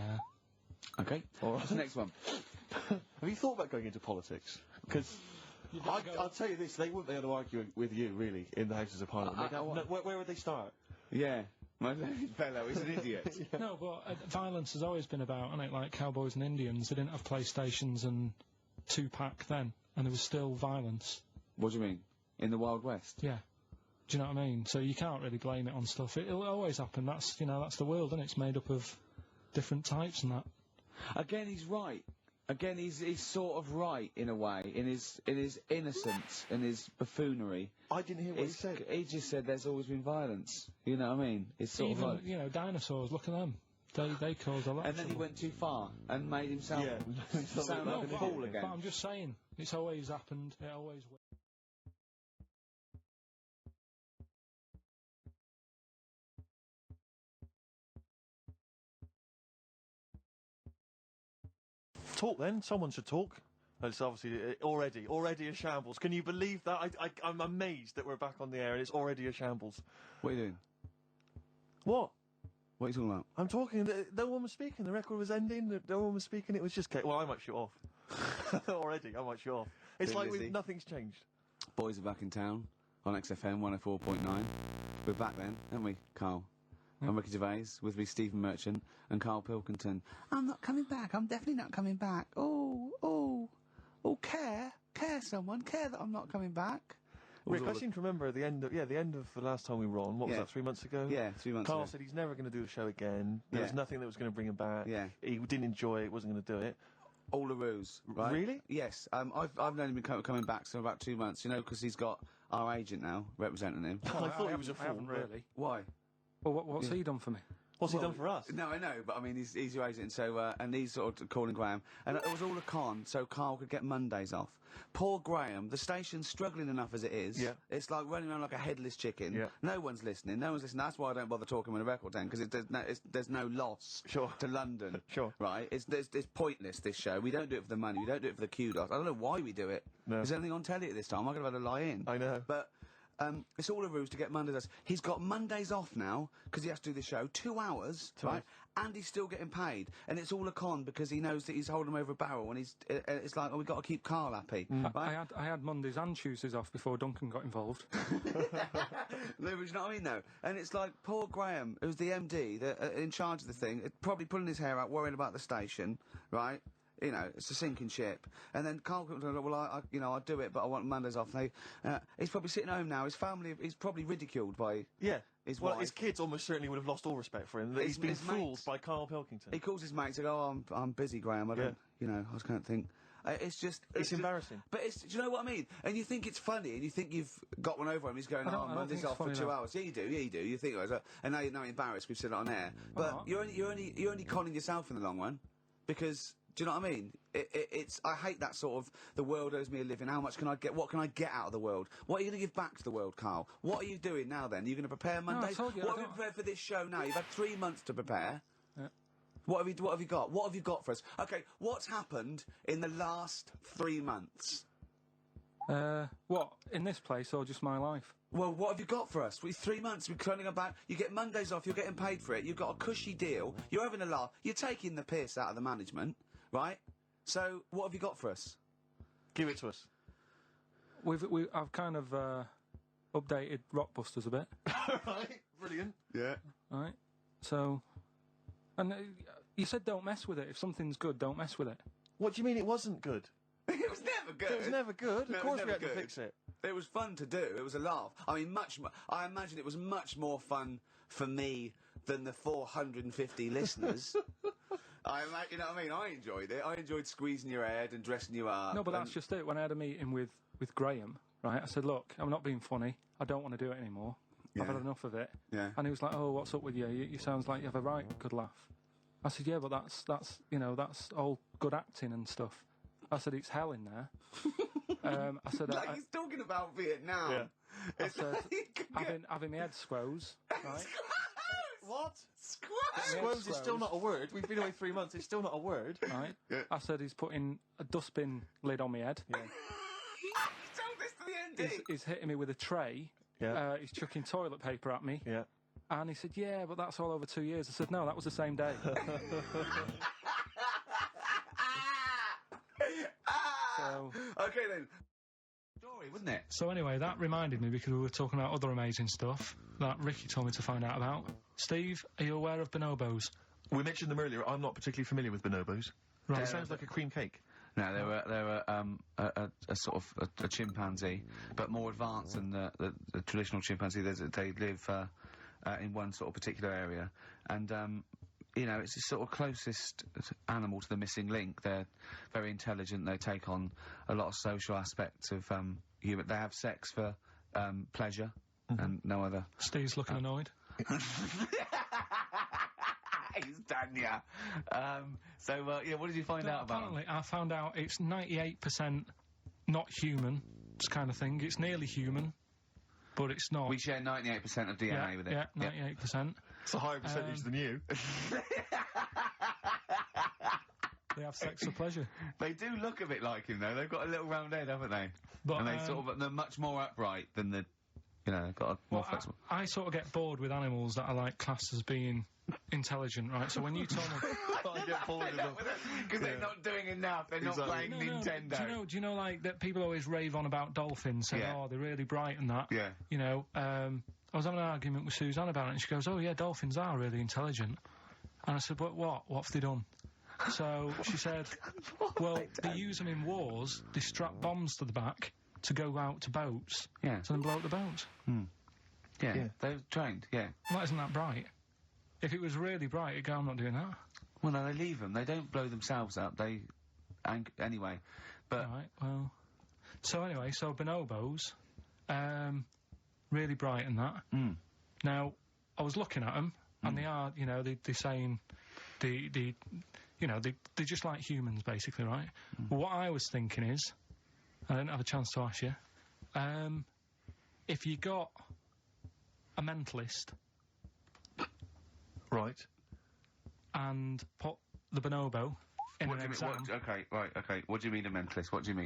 Okay. All right. Next one. Have you thought about going into politics? Because I'll tell you this, they wouldn't be able to argue with you, really, in the Houses of Parliament. Where would they start? Yeah. My fellow is an idiot. No, but violence has always been about, hasn't it? Like cowboys and Indians, they didn't have PlayStations and Tupac then, and there was still violence. What do you mean? In the Wild West? Yeah. Do you know what I mean? So you can't really blame it on stuff. It'll always happen. That's the world, and it's made up of different types and that. Again, he's right. Again, he's sort of right in a way, in his innocence and his buffoonery. I didn't hear what he said. He just said there's always been violence. You know what I mean? It's sort Even, of like... dinosaurs, look at them. They caused a lot And then he went too far and made himself sound like a fool again. But I'm just saying, it's always happened, it always will. Talk then. Someone should talk. It's obviously already a shambles. Can you believe that? I'm amazed that we're back on the air and it's already a shambles. What are you doing? What? What are you talking about? I'm talking. No one was speaking. The record was ending. No one was speaking. It was just. Well, I might shoot off. Already, I might shoot off. It's Been like busy. nothing's changed. Boys are back in town on XFM 104.9. We're back then, aren't we, Carl? I'm Ricky Gervais, with me Stephen Merchant and Carl Pilkington. I'm not coming back, I'm definitely not coming back. Oh, care someone, care that I'm not coming back. Rick, I seem to remember the end of the last time we were on. What was that, 3 months ago? Yeah, 3 months Carl ago. said he's never going to do the show again. There was nothing that was going to bring him back. Yeah. He didn't enjoy it, wasn't going to do it. All the ruse, right? Really? Yes. I've only been coming back for about 2 months, because he's got our agent now representing him. I thought he was a I haven't fool. really. Why? Well, what's he done for me? What's he done for us? No, I know, but I mean, he's your agent, so, and he's sort of calling Graham. And it was all a con, so Carl could get Mondays off. Poor Graham, the station's struggling enough as it is. Yeah. It's like running around like a headless chicken. Yeah. No one's listening. That's why I don't bother talking on a record then, because there's no loss to London. Sure. Right? It's pointless, this show. We don't do it for the money. We don't do it for the kudos. I don't know why we do it. No. Is there anything on telly at this time? I could have had a lie in. I know. But... it's all a ruse to get Mondays. He's got Mondays off now because he has to do the show 2 hours, right? And he's still getting paid, and it's all a con because he knows that he's holding him over a barrel, and it's like, we've got to keep Carl happy. Right? I had Mondays and Tuesdays off before Duncan got involved. No, but you know what I mean, though? And it's like, poor Graham, who's the MD, in charge of the thing, probably pulling his hair out, worrying about the station, right? It's a sinking ship. And then Carl comes along, well, I'll do it, but I want Mondays off. He's probably sitting home now. His family, he's probably ridiculed by his wife. His kids almost certainly would have lost all respect for him. He's been fooled by Carl Pilkington. He calls his mates and goes, I'm busy, Graham. I don't, I just can't think. It's embarrassing. But do you know what I mean? And you think it's funny, and you think you've got one over him. He's going, Monday's off for 2 hours. Yeah, you do. You think, and now you're embarrassed. We've said it on air. But you're only conning yourself in the long run, because. Do you know what I mean? I hate that sort of, the world owes me a living, what can I get out of the world? What are you going to give back to the world, Carl? What are you doing now then? Are you going to prepare Mondays? I told you, what have you prepared for this show now? You've had 3 months to prepare. Yeah. What have you got? What have you got for us? Okay, what's happened in the last 3 months? What, in this place or just my life? Well, what have you got for us? 3 months, we're cloning about. You get Mondays off, you're getting paid for it, you've got a cushy deal, you're having a laugh, you're taking the piss out of the management, right? So, what have you got for us? Give it to us. I've kind of updated Rockbusters a bit. Right, brilliant. Yeah. Right. So, and you said don't mess with it. If something's good, don't mess with it. What do you mean it wasn't good? It was never good. It was never good. No, Of it was course we never had to good. fix it. It was fun to do. It was a laugh. I mean, I imagine it was much more fun for me than the 450 listeners. You know what I mean? I enjoyed it. I enjoyed squeezing your head and dressing you up. No, but that's just it. When I had a meeting with Graham, right, I said, look, I'm not being funny. I don't want to do it anymore. I've had enough of it. Yeah. And he was like, oh, what's up with you? You sounds like you have a right good laugh. I said, yeah, but that's all good acting and stuff. I said, it's hell in there. I said, like he's talking about Vietnam. Yeah. I said, having my head squoze, right? What? Squash! Squoze is still not a word. We've been away 3 months. It's still not a word. Right? Yeah. I said, he's putting a dustbin lid on my head. Yeah. Tell this to the ND. He's hitting me with a tray. Yeah. He's chucking toilet paper at me. Yeah. And he said, yeah, but that's all over 2 years. I said, no, that was the same day. So, okay then. Story, wouldn't it? so anyway, that reminded me, because we were talking about other amazing stuff that Ricky told me to find out about. Steve, are you aware of bonobos? We mentioned them earlier. I'm not particularly familiar with bonobos. Right. It sounds like a cream cake. No, they were a sort of a chimpanzee, but more advanced than the traditional chimpanzee. They live in one sort of particular area, and you know, it's the sort of closest animal to the missing link. They're very intelligent. They take on a lot of social aspects of human. They have sex for pleasure and no other. Steve's looking annoyed. He's done ya. Yeah, what did you find out about them? Apparently, I found out it's 98% not human, this kind of thing. It's nearly human, but it's not. We share 98% of DNA with it. Yeah, 98%. It's a higher percentage than you. They have sex for pleasure. They do look a bit like him, though. They've got a little round head, haven't they? But, and they're much more upright than the, they've got a more flexible. I sort of get bored with animals that are like classed as being intelligent, right? So when you told me, I get bored of them. Because they're not doing enough. They're not playing Nintendo. Do you know, like that people always rave on about dolphins, saying, "Oh, they're really bright and that." Yeah. You know, I was having an argument with Suzanne about it, and she goes, "Oh yeah, dolphins are really intelligent." And I said, "But what? What have they done?" So she said, "Well, they use them in wars. They strap bombs to the back to go out to boats, Yeah. to then blow up the boats. Yeah. They're trained. Yeah. Well, that isn't that bright. If it was really bright, it'd go, I'm not doing that." Well, no, they leave them. They don't blow themselves up. Anyway. But Right, well. So anyway, so bonobos, really bright and that. Now, I was looking at them, and they are, they're saying, they're just like humans, basically, right? But what I was thinking is, I didn't have a chance to ask you, if you got a mentalist Right. and put the bonobo in an exam... Okay. What do you mean a mentalist? What do you mean?